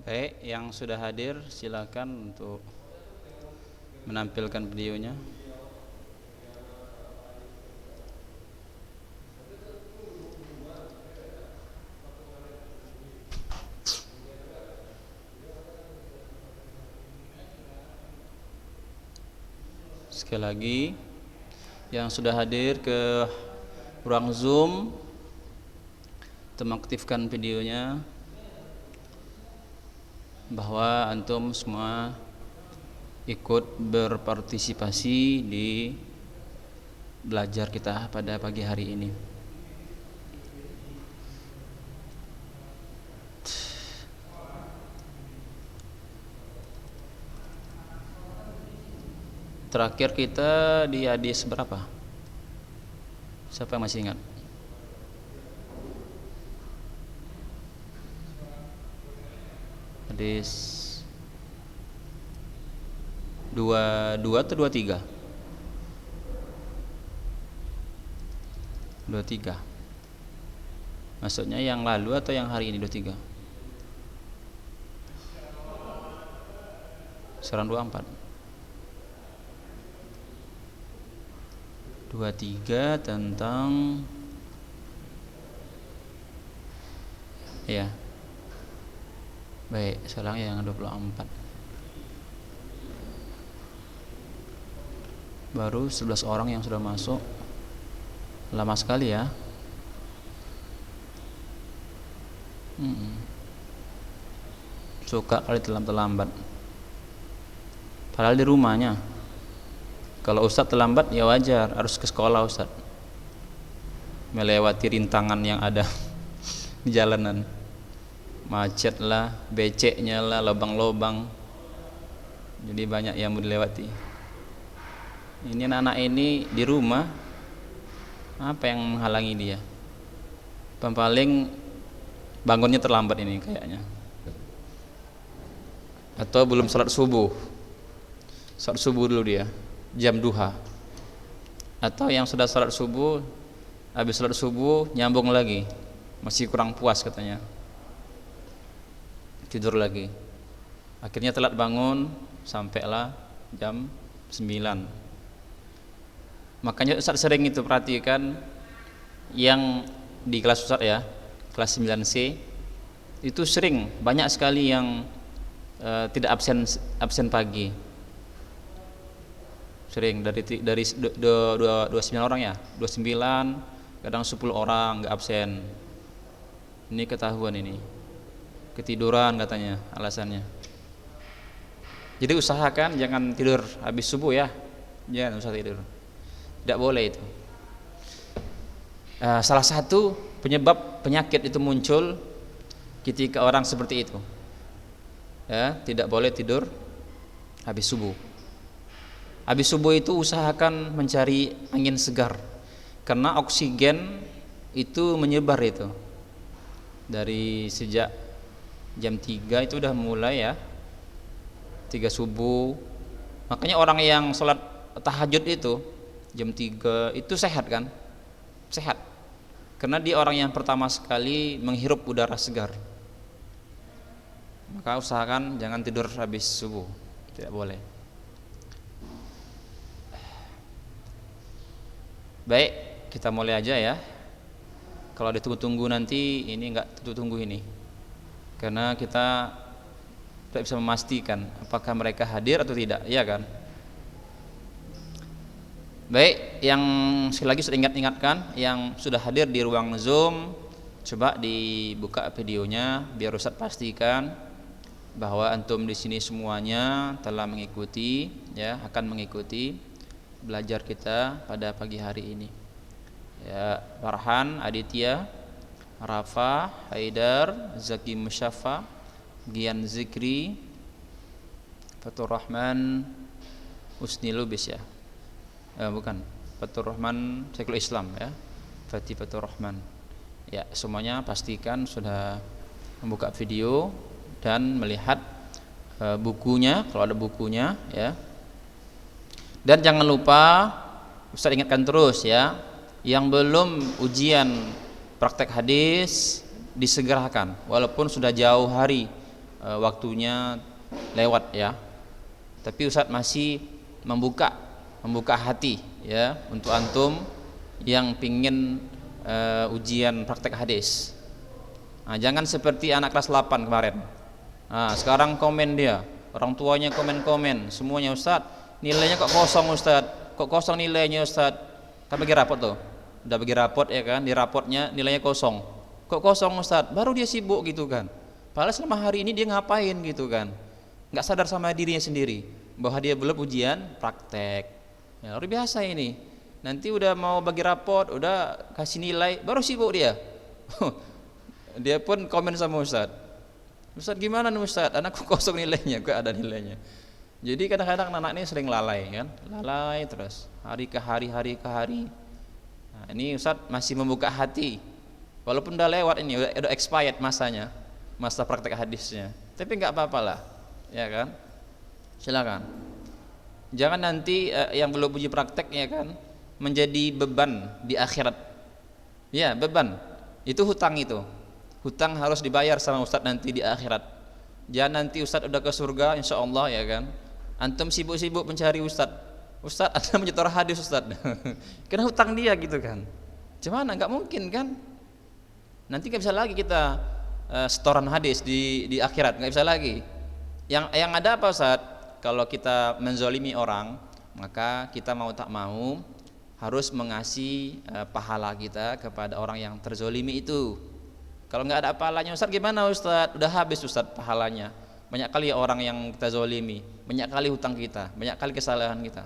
Baik, yang sudah hadir silakan untuk menampilkan videonya. Sekali lagi, yang sudah hadir ke ruang Zoom, untuk mengaktifkan videonya, bahwa antum semua ikut berpartisipasi di belajar kita pada pagi hari ini. Terakhir kita di hadis berapa? Siapa yang masih ingat? Hadis 22 atau 23? 23. Maksudnya yang lalu atau yang hari ini 23? Sekarang 24. 23 tentang ya. Baik, sekarang yang 24. Baru 11 orang yang sudah masuk. Lama sekali ya. Suka kali terlambat. Padahal di rumahnya. Kalau Ustadz terlambat ya wajar, harus ke sekolah Ustadz, melewati rintangan yang ada di jalanan, macet lah, beceknya lah, lubang-lubang, jadi banyak yang mau dilewati. Ini anak-anak ini di rumah, apa yang menghalangi dia? Paling bangunnya terlambat ini kayaknya, atau belum sholat subuh dulu dia, jam duha, atau yang sudah sholat subuh, habis sholat subuh nyambung lagi, masih kurang puas katanya, tidur lagi, akhirnya telat bangun, sampailah jam 9. Makanya Ustaz sering itu perhatikan yang di kelas Ustaz ya, kelas 9C itu sering banyak sekali yang tidak absen pagi. Sering dari 29 orang ya, 29, kadang 10 orang nggak absen. Ini ketahuan ini, ketiduran katanya alasannya. Jadi usahakan jangan tidur habis subuh ya, jangan usah tidur, tidak boleh itu. Salah satu penyebab penyakit itu muncul ketika orang seperti itu ya, tidak boleh tidur habis subuh. Habis subuh itu usahakan mencari angin segar, karena oksigen itu menyebar itu dari sejak jam 3 itu udah mulai ya, 3 subuh. Makanya orang yang sholat tahajud itu jam 3 itu sehat kan? Sehat, karena dia orang yang pertama sekali menghirup udara segar. Maka usahakan jangan tidur habis subuh, tidak boleh. Baik, kita mulai aja ya. Kalau ditunggu-tunggu nanti ini enggak tunggu ini, karena kita tidak bisa memastikan apakah mereka hadir atau tidak, iya kan? Baik, yang sekali lagi sudah ingatkan yang sudah hadir di ruang Zoom, coba dibuka videonya biar Ustaz pastikan bahwa antum di sini semuanya telah mengikuti ya, akan mengikuti belajar kita pada pagi hari ini. Ya, Farhan, Aditya, Rafa, Haidar, Zaki Musyafa, Gian Zikri, Fatur Rahman, Husni Lubis ya. Bukan, Fatur Rahman Syekhul Islam ya. Fatih Fatur Rahman. Ya, semuanya pastikan sudah membuka video dan melihat bukunya kalau ada bukunya ya. Dan jangan lupa Ustaz ingatkan terus ya, yang belum ujian praktek hadis disegerakan walaupun sudah jauh hari waktunya lewat ya. Tapi Ustadz masih membuka hati ya untuk antum yang pingin ujian praktek hadis. Nah, jangan seperti anak kelas 8 kemarin. Nah, sekarang komen dia, orang tuanya komen semuanya, Ustadz nilainya kok kosong Ustadz, kok kosong nilainya Ustadz. Kan bagi rapot tuh, udah bagi rapot ya kan, di rapotnya nilainya kosong. Kok kosong Ustadz? Baru dia sibuk gitu kan. Padahal selama hari ini dia ngapain gitu kan? Nggak sadar sama dirinya sendiri bahwa dia belum ujian praktek. Ya, luar biasa ini. Nanti udah mau bagi rapot, udah kasih nilai, baru sibuk dia. Dia pun komen sama Ustadz. Ustadz gimana nih Ustadz? Anakku kosong nilainya, kok ada nilainya. Jadi kadang-kadang anak ini sering lalai kan, lalai terus hari ke hari. Nah, ini Ustadz masih membuka hati, walaupun udah lewat ini, udah expired masanya, masa praktek hadisnya. Tapi nggak apa-apa lah, ya kan? Silakan. Jangan nanti yang belum uji praktek ya kan, menjadi beban di akhirat. Ya beban, itu hutang itu. Hutang harus dibayar sama Ustadz nanti di akhirat. Jangan nanti Ustadz udah ke surga, insya Allah ya kan. Antum sibuk-sibuk mencari Ustadz Anda menyetor hadis Ustadz. Kena hutang dia gitu kan. Gimana? Nggak mungkin kan. Nanti nggak bisa lagi kita setoran hadis di akhirat, nggak bisa lagi. Yang ada apa Ustadz? Kalau kita menzolimi orang, maka kita mau tak mau harus mengasih pahala kita kepada orang yang terzolimi itu. Kalau nggak ada pahalanya Ustadz gimana Ustadz? Udah habis Ustadz pahalanya. Banyak kali orang yang kita zolimi, banyak kali hutang kita, banyak kali kesalahan kita.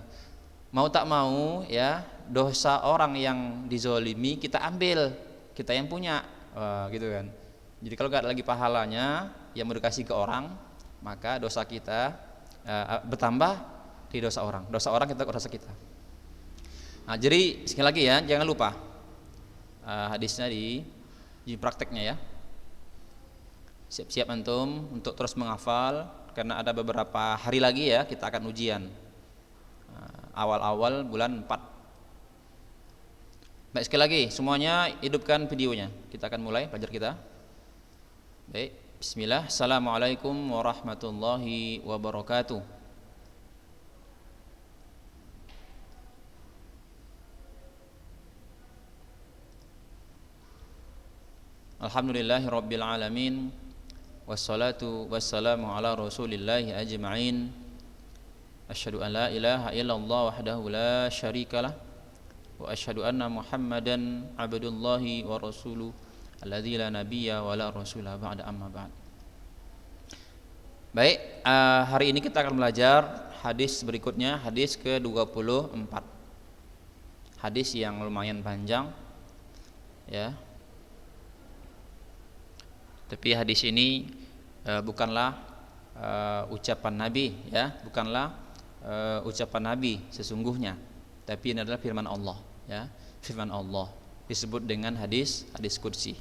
Mau tak mau ya, dosa orang yang dizolimi kita ambil, kita yang punya, gitu kan. Jadi kalau nggak ada lagi pahalanya yang mau dikasih ke orang, maka dosa kita bertambah di dosa orang kita ke dosa kita. Nah, jadi sekali lagi ya, jangan lupa hadisnya di prakteknya ya. Siap-siap antum untuk terus menghafal, karena ada beberapa hari lagi ya kita akan ujian awal-awal bulan 4. Baik, sekali lagi semuanya hidupkan videonya. Kita akan mulai belajar kita. Baik, bismillah. Assalamualaikum warahmatullahi wabarakatuh. Alhamdulillahirabbil alamin. Wassalatu wassalamu ala rasulillahi ajma'in. Asyhadu an la ilaha illallah wahdahu la syarikalah, wa asyhadu anna muhammadan abdullahi wa rasuluh alladzi la nabiyya wa la rasulah ba'da, amma ba'd. Baik, hari ini kita akan belajar hadis berikutnya, hadis ke-24. Hadis yang lumayan panjang ya. Tapi hadis ini bukanlah ucapan Nabi ya, bukanlah ucapan Nabi sesungguhnya, tapi ini adalah firman Allah ya, firman Allah, disebut dengan hadis qudsi.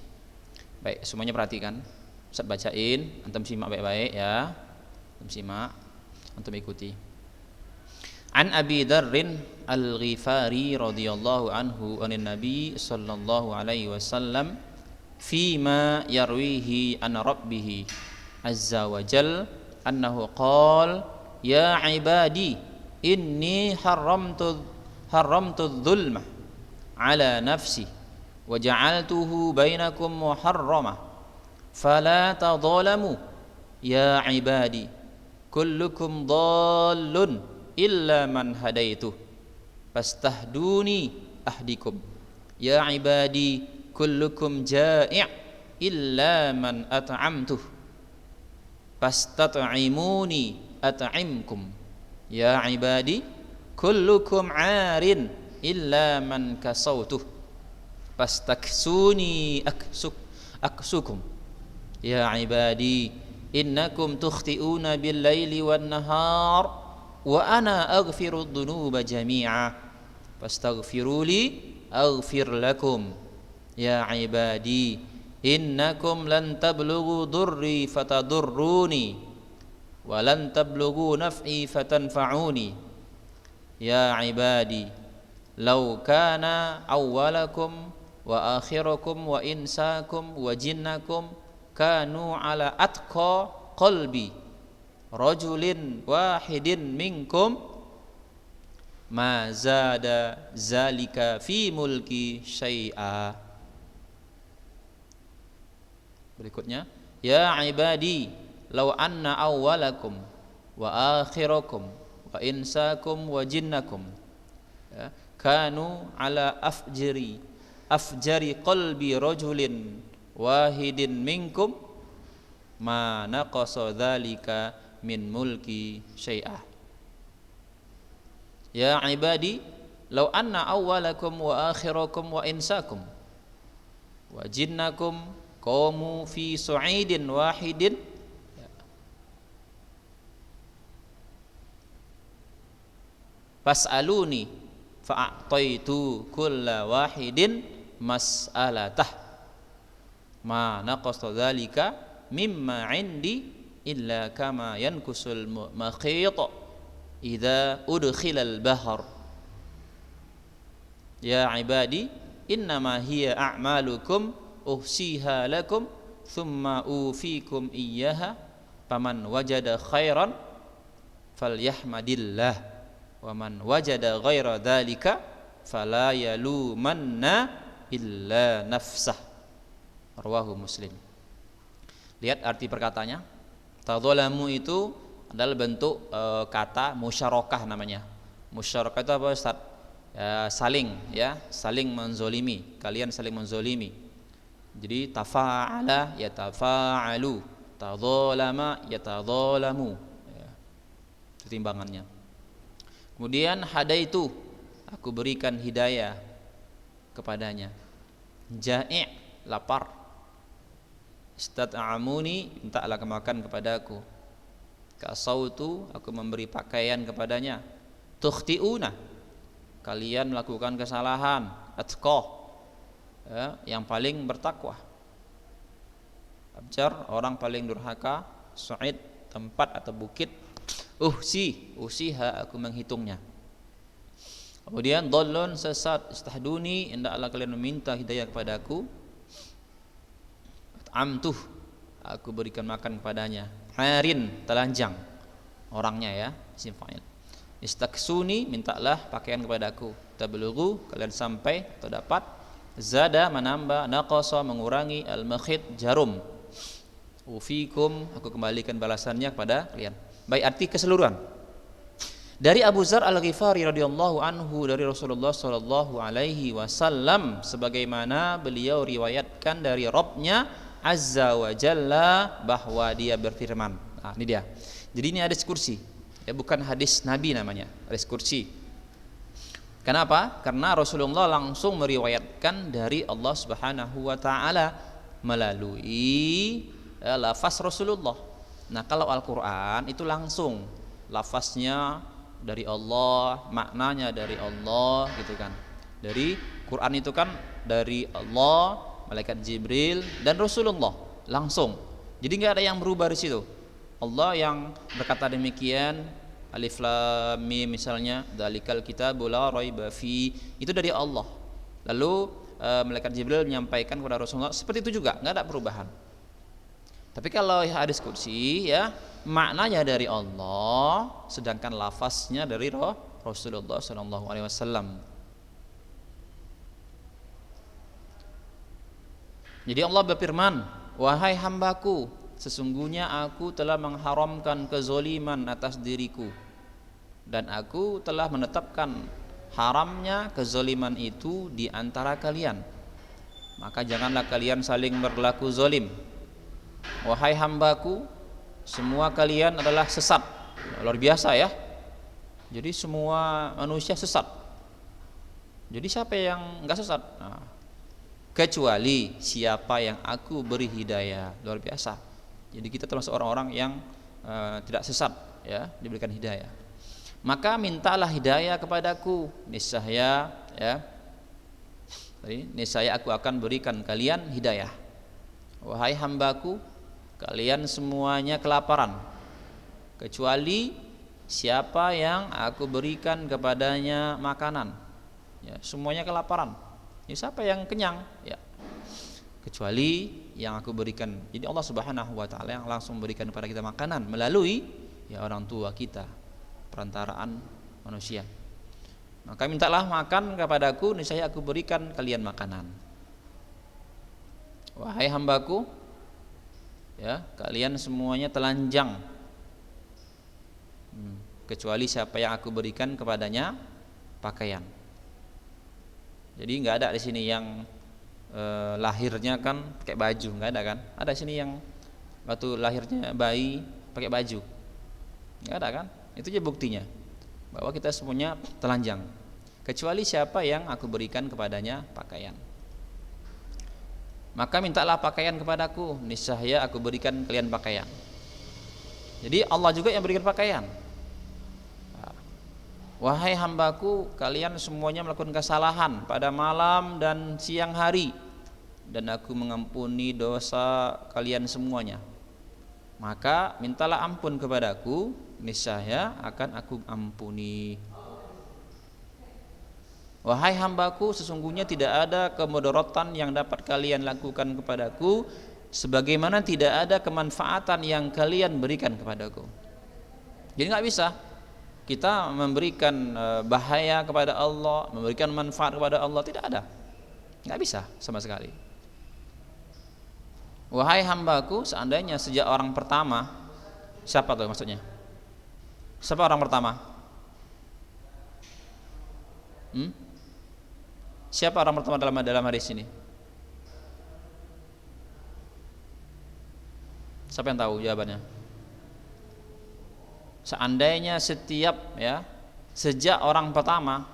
Baik, semuanya perhatikan, Ustaz bacain, antum simak baik-baik ya, antum simak, antum ikuti. An Abi Dzarrin Al-Ghifari radhiyallahu anhu anin Nabi sallallahu alaihi wasallam fima yarwihi an rabbih azza wa jal annahu qala ya ibadi inni haramtu dhulma ala nafsi wa ja'altuhu bainakum muharrama fala tadhalamu ya ibadi kullukum dhallun illa man hadaitu fastahduni ahdikum ya ibadi kullukum ja'i' illa man at'amtuh fastat'imuni at'imkum ya ibadi kullukum 'arin illa man kasautuh fastaksuni aksukum ya ibadi innakum tukhti'una bil laili wan nahar wa ana aghfiru dhunuba jami'a fastaghfiruli aghfir lakum ya ibadi innakum lan tablughu durri fatadurruni wa lan tablughu naf'i fatanfa'uni ya ibadi law kana awwalakum wa akhirakum wa insakum wa jinnakum kanu ala atqa qalbi rajulin wahidin minkum ma zada zalika fi mulki syai'a. Berikutnya, ya ibadi law anna awwalakum wa akhirakum wa insakum wa jinnakum ya, kanu ala afjari qalbi rajulin wahidin minkum ma naqasa dzalika min mulki syai'ah. Ya ibadi law anna awwalakum wa akhirakum wa insakum wa jinnakum qamu fi su'idin wahidin fas'aluni fa'ataitu kulla wahidin mas'alatah ma naqasa dzalika mimma 'indi illa kama yankusul makhit idza udkhilal bahr. Ya ibadi innama hiya a'malukum uhsiha lakum thumma ufikum iyyaha faman wajada khairan falyahmadillah wa man wajada ghaira dzalika fala yalumanna illa nafsah. Rawahu Muslim. Lihat arti perkataannya. Tadzalamu itu adalah bentuk kata musyarakah namanya. Musyarakah itu apa Ustaz? Saling menzolimi. Kalian saling menzolimi. Jadi tafa'ala yatafa'alu, tadzalama yatadzalamu. Itu timbangannya. Kemudian hadaitu, aku berikan hidayah kepadanya. Ja'i', lapar. Istat'amuni, mintalah makan kepadaku. Kasautu, aku memberi pakaian kepadanya. Tukhti'una, kalian melakukan kesalahan. Atqa, yang paling bertakwa. Abjar, orang paling durhaka. Su'id, tempat atau bukit. Usiha, aku menghitungnya. Kemudian dhallun, sesat. Istahduni, hendaklah kalian meminta hidayah kepadaku. Amtuh, aku berikan makan kepadanya. Harin, telanjang orangnya ya, isim fa'il. Istaksuni, mintalah pakaian kepadaku. Tablughu, kalian sampai atau dapat. Zada, menambah. Naqasa, mengurangi. Al-makhit, jarum. Ufikum, aku kembalikan balasannya kepada kalian. Baik, arti keseluruhan. Dari Abu Dzar Al-Ghifari radhiyallahu anhu dari Rasulullah sallallahu alaihi wasallam sebagaimana beliau riwayatkan dari Rabbnya Azza wa Jalla bahwa dia berfirman. Nah, ini dia. Jadi ini hadis kursi. Ya, bukan hadis Nabi namanya, hadis kursi. Kenapa? Karena Rasulullah langsung meriwayatkan dari Allah Subhanahu wa taala melalui lafaz Rasulullah. Nah, kalau Al-Qur'an itu langsung lafaznya dari Allah, maknanya dari Allah gitu kan. Dari Quran itu kan dari Allah, malaikat Jibril dan Rasulullah langsung. Jadi nggak ada yang berubah di situ. Allah yang berkata demikian, Alif Lam Mim misalnya, dzalikal kitabul la raiba fi, itu dari Allah. Lalu malaikat Jibril menyampaikan kepada Rasulullah seperti itu juga, nggak ada perubahan. Tapi kalau hadis kursi ya maknanya dari Allah, sedangkan lafaznya dari Rasulullah sallallahu alaihi wasallam. Jadi Allah berfirman, wahai hambaku, sesungguhnya aku telah mengharamkan kezoliman atas diriku, dan aku telah menetapkan haramnya kezoliman itu di antara kalian. Maka janganlah kalian saling berlaku zolim. Wahai hambaku, semua kalian adalah sesat. Luar biasa ya. Jadi semua manusia sesat. Jadi siapa yang enggak sesat? Nah, kecuali siapa yang aku beri hidayah. Luar biasa. Jadi kita termasuk orang-orang yang tidak sesat ya, diberikan hidayah. Maka mintalah hidayah kepadaku, niscaya ya. Niscaya aku akan berikan kalian hidayah. Wahai hambaku, kalian semuanya kelaparan, kecuali siapa yang aku berikan kepadanya makanan. Ya, semuanya kelaparan. Ya, siapa yang kenyang? Ya. kecuali yang aku berikan. Jadi Allah Subhanahu wa taala yang langsung memberikan kepada kita makanan melalui ya orang tua kita, perantaraan manusia. Maka mintalah makan kepadaku, niscaya aku berikan kalian makanan. Wahai hambaku, ya, kalian semuanya telanjang, kecuali siapa yang aku berikan kepadanya pakaian. Jadi nggak ada di sini yang lahirnya kan pakai baju, nggak ada kan? Ada di sini yang waktu lahirnya bayi pakai baju, nggak ada kan? Itu aja buktinya bahwa kita semuanya telanjang, kecuali siapa yang aku berikan kepadanya pakaian. Maka mintalah pakaian kepadaku, niscaya aku berikan kalian pakaian. Jadi Allah juga yang berikan pakaian. Wahai hambaku, kalian semuanya melakukan kesalahan pada malam dan siang hari, dan aku mengampuni dosa kalian semuanya. Maka mintalah ampun kepadaku, niscaya akan aku ampuni. Wahai hambaku, sesungguhnya tidak ada kemudaratan yang dapat kalian lakukan kepadaku, sebagaimana tidak ada kemanfaatan yang kalian berikan kepadaku. Jadi nggak bisa kita memberikan bahaya kepada Allah, memberikan manfaat kepada Allah, tidak ada, nggak bisa sama sekali. Wahai hambaku, seandainya sejak orang pertama, siapa tuh maksudnya? Siapa orang pertama? Siapa orang pertama dalam hadis ini? Siapa yang tahu jawabannya? Seandainya setiap ya, sejak orang pertama,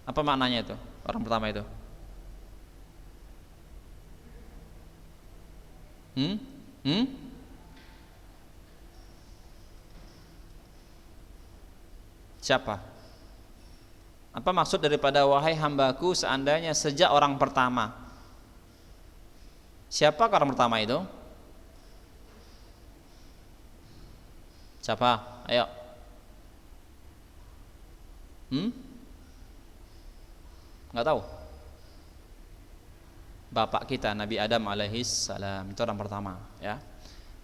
apa maknanya itu? Orang pertama itu? Siapa? Apa maksud daripada wahai hambaku seandainya sejak orang pertama? Siapa orang pertama itu? Siapa? Ayo. Nggak tahu. Bapak kita Nabi Adam alaihis salam, itu orang pertama ya.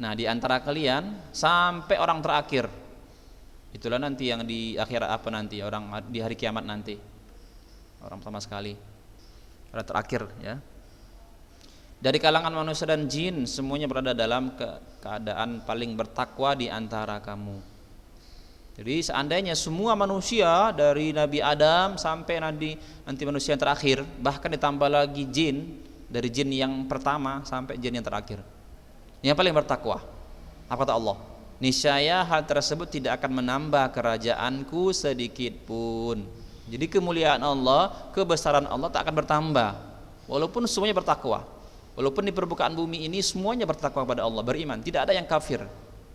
Nah, di antara kalian sampai orang terakhir, itulah nanti yang di akhirat apa nanti, orang di hari kiamat nanti, orang pertama sekali, orang terakhir ya. Dari kalangan manusia dan jin semuanya berada dalam keadaan paling bertakwa di antara kamu. Jadi seandainya semua manusia dari Nabi Adam sampai nanti manusia yang terakhir, bahkan ditambah lagi jin, dari jin yang pertama sampai jin yang terakhir, yang paling bertakwa, apa kata Allah? Niscaya hal tersebut tidak akan menambah kerajaanku sedikit pun. Jadi kemuliaan Allah, kebesaran Allah tak akan bertambah walaupun semuanya bertakwa. Walaupun di permukaan bumi ini semuanya bertakwa kepada Allah, beriman, tidak ada yang kafir,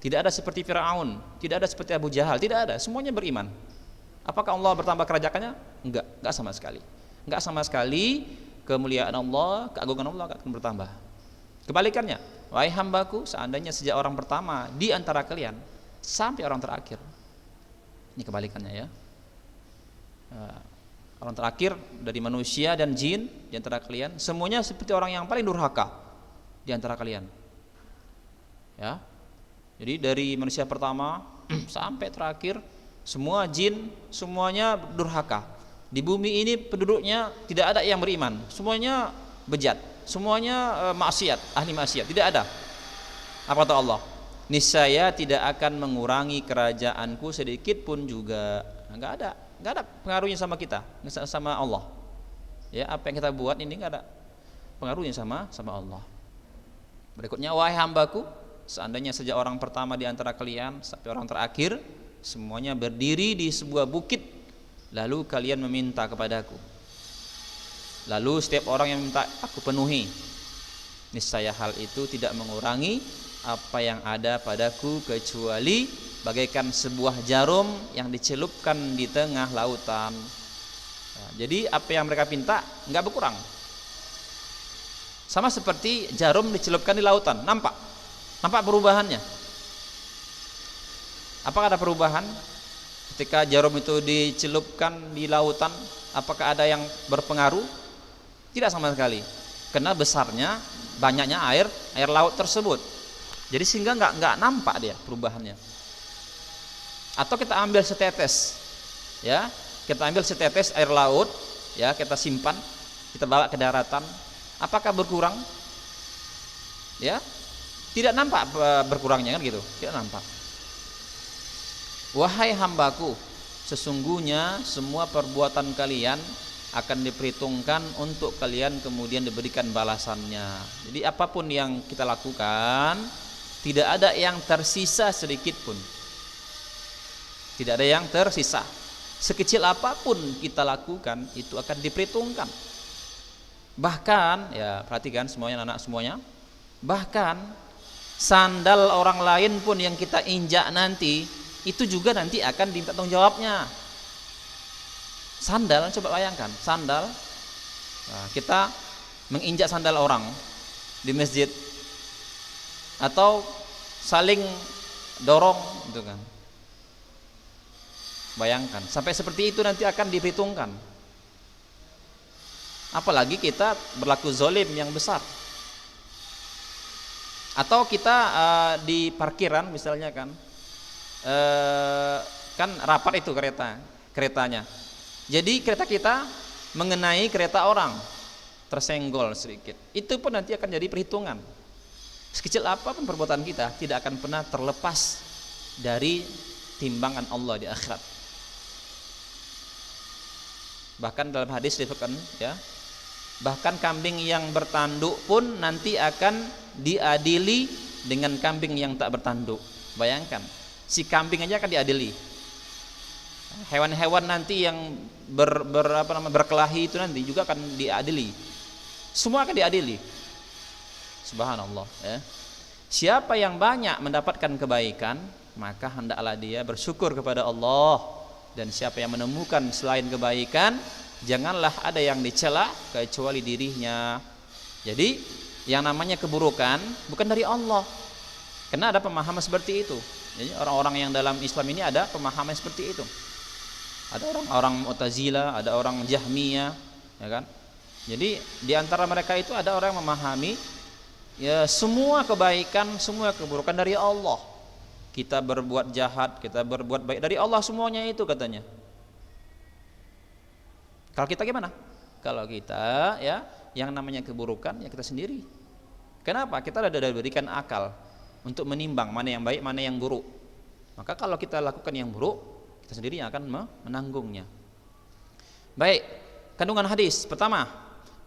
tidak ada seperti Firaun, tidak ada seperti Abu Jahal, tidak ada, semuanya beriman. Apakah Allah bertambah kerajaannya? Enggak sama sekali. Enggak sama sekali. Kemuliaan Allah, keagungan Allah akan bertambah. Kebalikannya, wahai hambaku, seandainya sejak orang pertama di antara kalian sampai orang terakhir, ini kebalikannya ya. Orang terakhir dari manusia dan jin di antara kalian, semuanya seperti orang yang paling durhaka di antara kalian. Ya. Jadi dari manusia pertama sampai terakhir, semua jin semuanya durhaka. Di bumi ini penduduknya tidak ada yang beriman, semuanya bejat, semuanya maksiat, ahli maksiat, tidak ada. Apa kata Allah? Niscaya tidak akan mengurangi kerajaanku sedikit pun juga. Enggak ada pengaruhnya sama kita, sama Allah. Ya, apa yang kita buat ini enggak ada pengaruhnya sama Allah. Berikutnya, wahai hambaku, seandainya sejak orang pertama di antara kalian sampai orang terakhir semuanya berdiri di sebuah bukit, lalu kalian meminta kepadaku, lalu setiap orang yang minta aku penuhi, niscaya hal itu tidak mengurangi apa yang ada padaku kecuali bagaikan sebuah jarum yang dicelupkan di tengah lautan. Nah, jadi apa yang mereka minta nggak berkurang, sama seperti jarum dicelupkan di lautan. Nampak perubahannya? Apakah ada perubahan ketika jarum itu dicelupkan di lautan? Apakah ada yang berpengaruh? Tidak sama sekali. Karena besarnya, banyaknya air laut tersebut. Jadi sehingga nggak nampak dia perubahannya. Atau kita ambil setetes, ya, kita ambil setetes air laut, ya, kita simpan, kita bawa ke daratan, apakah berkurang? Ya, tidak nampak berkurangnya kan gitu, tidak nampak. Wahai hambaku, sesungguhnya semua perbuatan kalian akan diperhitungkan untuk kalian kemudian diberikan balasannya. Jadi apapun yang kita lakukan, tidak ada yang tersisa sedikit pun. Tidak ada yang tersisa. Sekecil apapun kita lakukan itu akan diperhitungkan. Bahkan, ya perhatikan semuanya anak semuanya. Bahkan sandal orang lain pun yang kita injak nanti itu juga nanti akan diminta tanggung jawabnya. Sandal, coba bayangkan, sandal. Nah, kita menginjak sandal orang di masjid atau saling dorong gitu kan. Bayangkan, sampai seperti itu nanti akan diperhitungkan. Apalagi kita berlaku zalim yang besar. Atau kita di parkiran misalnya kan, kan rapat itu keretanya. Jadi kereta kita mengenai kereta orang, tersenggol sedikit. Itu pun nanti akan jadi perhitungan. Sekecil apapun perbuatan kita tidak akan pernah terlepas dari timbangan Allah di akhirat. Bahkan dalam hadis disebutkan, ya, bahkan kambing yang bertanduk pun nanti akan diadili dengan kambing yang tak bertanduk. Bayangkan, si kambing aja akan diadili. Hewan-hewan nanti yang berkelahi itu nanti juga akan diadili. Semua akan diadili. Subhanallah, ya. Siapa yang banyak mendapatkan kebaikan, maka hendaklah dia bersyukur kepada Allah. Dan siapa yang menemukan selain kebaikan, janganlah ada yang dicela kecuali dirinya. Jadi yang namanya keburukan bukan dari Allah. Karena ada pemahaman seperti itu. Jadi orang-orang yang dalam Islam ini ada pemahaman seperti itu. Ada orang-orang Mu'tazilah, ada orang Jahmiyah, ya kan? Jadi di antara mereka itu ada orang yang memahami, ya, semua kebaikan, semua keburukan dari Allah. Kita berbuat jahat, kita berbuat baik, dari Allah semuanya itu katanya. Kalau kita gimana? Kalau kita, ya, yang namanya keburukan ya kita sendiri. Kenapa? Kita sudah diberikan akal untuk menimbang mana yang baik, mana yang buruk. Maka kalau kita lakukan yang buruk, kita sendiri yang akan menanggungnya. Baik, kandungan hadis pertama,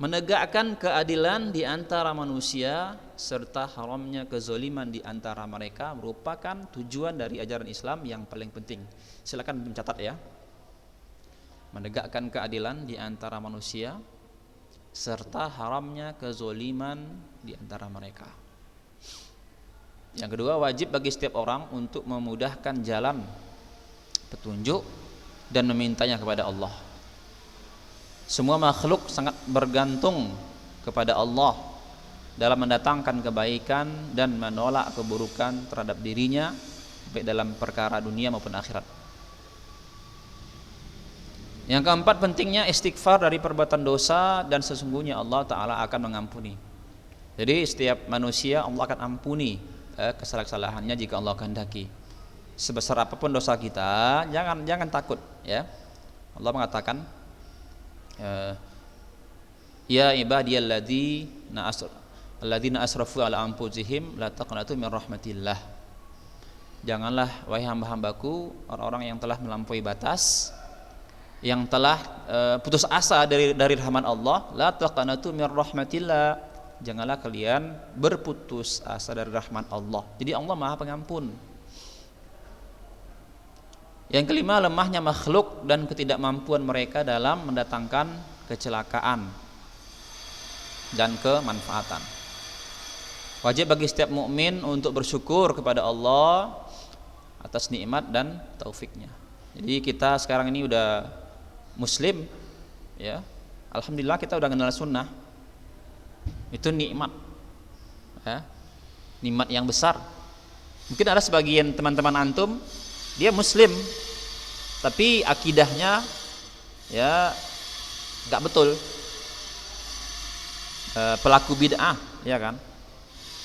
menegakkan keadilan di antara manusia serta haramnya kezaliman di antara mereka merupakan tujuan dari ajaran Islam yang paling penting. Silakan mencatat, ya. Menegakkan keadilan di antara manusia serta haramnya kezaliman di antara mereka. Yang kedua, wajib bagi setiap orang untuk memudahkan jalan petunjuk dan memintanya kepada Allah. Semua makhluk sangat bergantung kepada Allah dalam mendatangkan kebaikan dan menolak keburukan terhadap dirinya, baik dalam perkara dunia maupun akhirat. Yang keempat, pentingnya istighfar dari perbuatan dosa dan sesungguhnya Allah Ta'ala akan mengampuni. Jadi setiap manusia Allah akan ampuni kesalahan-kesalahannya jika Allah kehendaki. Sebesar apapun dosa kita, jangan takut, ya. Allah mengatakan, ya ibadiyalladzina asrafu ala anfusihim la taqnatu min rahmatillah. Janganlah wahai hamba-hambaku, orang-orang yang telah melampaui batas, yang telah putus asa dari rahmat Allah, la taqnatu min rahmatillah. Janganlah kalian berputus asa dari rahmat Allah. Jadi Allah Maha Pengampun. Yang kelima, lemahnya makhluk dan ketidakmampuan mereka dalam mendatangkan kecelakaan dan kemanfaatan. Wajib bagi setiap mukmin untuk bersyukur kepada Allah atas nikmat dan taufiknya. Jadi kita sekarang ini udah muslim, ya. Alhamdulillah kita udah kenal sunnah. Itu nikmat, ya. Nikmat yang besar. Mungkin ada sebagian teman-teman antum dia muslim tapi akidahnya, ya, nggak betul. Pelaku bid'ah, ya kan?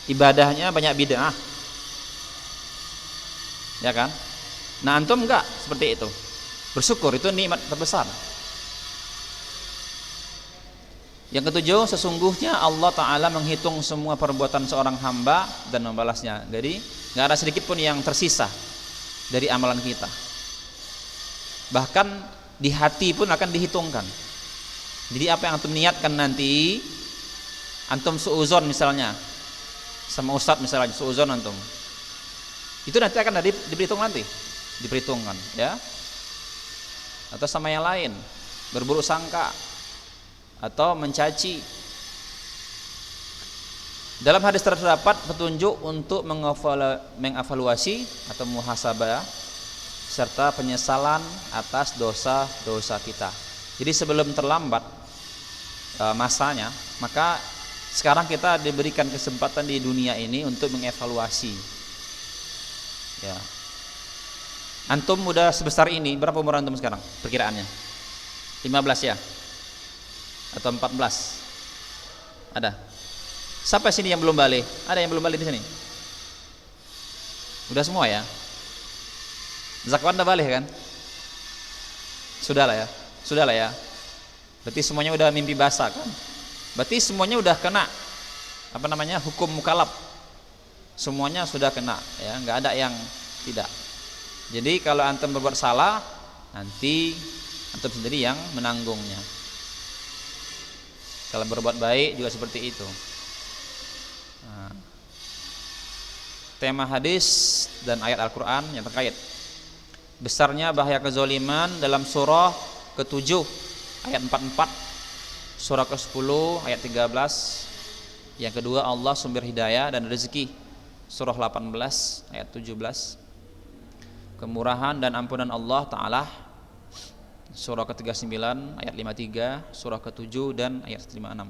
Ibadahnya banyak bid'ah, ya kan? Nah antum enggak seperti itu. Bersyukur, itu nikmat terbesar. Yang ketujuh, sesungguhnya Allah Ta'ala menghitung semua perbuatan seorang hamba dan membalasnya. Jadi nggak ada sedikit pun yang tersisa dari amalan kita. Bahkan di hati pun akan dihitungkan. Jadi apa yang antum niatkan nanti, antum suuzon misalnya sama ustadz misalnya, suuzon antum, itu nanti akan diperhitungkan, ya. Atau sama yang lain, berburuk sangka atau mencaci. Dalam hadis terdapat petunjuk untuk mengevaluasi atau muhasabah serta penyesalan atas dosa-dosa kita. Jadi sebelum terlambat masanya, maka sekarang kita diberikan kesempatan di dunia ini untuk mengevaluasi. Ya. Antum udah sebesar ini, berapa umur antum sekarang? Perkiraannya 15 ya? Atau 14? Ada? Sampai sini yang belum balik? Ada yang belum balik di sini? Udah semua ya? Zakwan udah balik kan? Sudah lah ya. Berarti semuanya udah mimpi basah kan? Berarti semuanya udah kena hukum mukalaf. Semuanya sudah kena, ya, nggak ada yang tidak. Jadi kalau antum berbuat salah, nanti antum sendiri yang menanggungnya. Kalau berbuat baik juga seperti itu. Nah, tema hadis dan ayat Al-Quran yang terkait besarnya bahaya kezaliman dalam surah ke-7 ayat 44, surah ke-10 ayat 13. Yang kedua, Allah sumber hidayah dan rezeki, surah 18 ayat 17. Kemurahan dan ampunan Allah Ta'ala, surah ke-39 ayat 53, surah ke-7 dan ayat 56.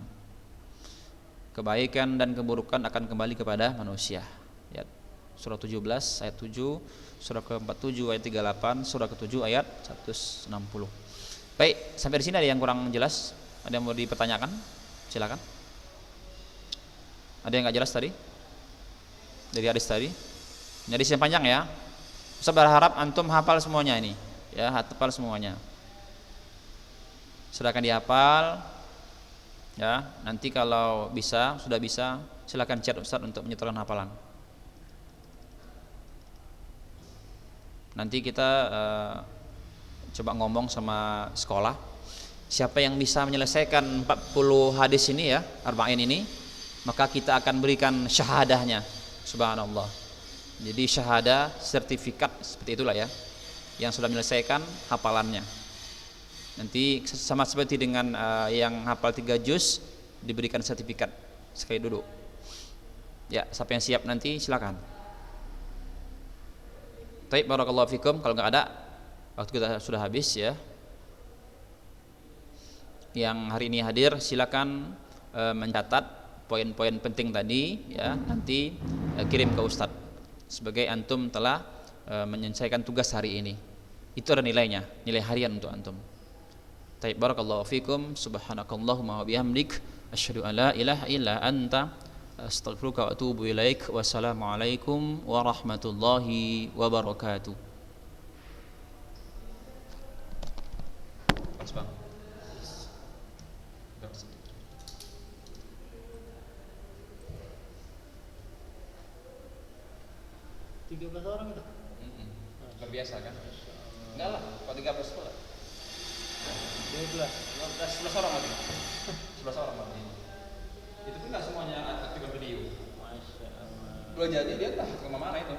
Kebaikan dan keburukan akan kembali kepada manusia, ya. Surah 17 ayat 7, surah ke-47 ayat 38, surah ke-7 ayat 160. Baik, sampai di sini ada yang kurang jelas? Ada yang mau dipertanyakan? Silakan. Ada yang nggak jelas tadi? Dari hadis tadi? Jadi hadis yang panjang ya. Saya berharap antum hafal semuanya ini, ya, hafal semuanya. Silakan dihafal, ya. Nanti kalau sudah bisa, silakan chat Ustaz untuk menyetorkan hafalan. Nanti kita coba ngomong sama sekolah, siapa yang bisa menyelesaikan 40 hadis ini, ya, arba'in ini, maka kita akan berikan syahadahnya. Subhanallah. Jadi syahadah, sertifikat seperti itulah ya, yang sudah menyelesaikan hafalannya. Nanti sama seperti dengan yang hafal 3 juz diberikan sertifikat sekali duduk. Ya, siapa yang siap nanti silakan. Baik, barakallahu fikum. Kalau nggak ada, waktu kita sudah habis ya. Yang hari ini hadir silakan mencatat poin-poin penting tadi, ya. Nanti kirim ke Ustadz sebagai antum telah menyelesaikan tugas hari ini. Itu ada nilainya, nilai harian untuk antum. Baik, barakallahu fikum. Subhanakallahumma wa bihamdik asyhadu an la ilaha illa anta astaghfiruka wa atubu ilaik. Wassalamualaikum warahmatullahi wabarakatuh. Bang. 13 orang itu. Luar biasa kan? Enggak lah, kalau 13 itu lah. 11 orang lagi. 11 orang lagi. Itu pun enggak semuanya aktif video. Masya Allah. Belum jadi dia entah ke mana itu.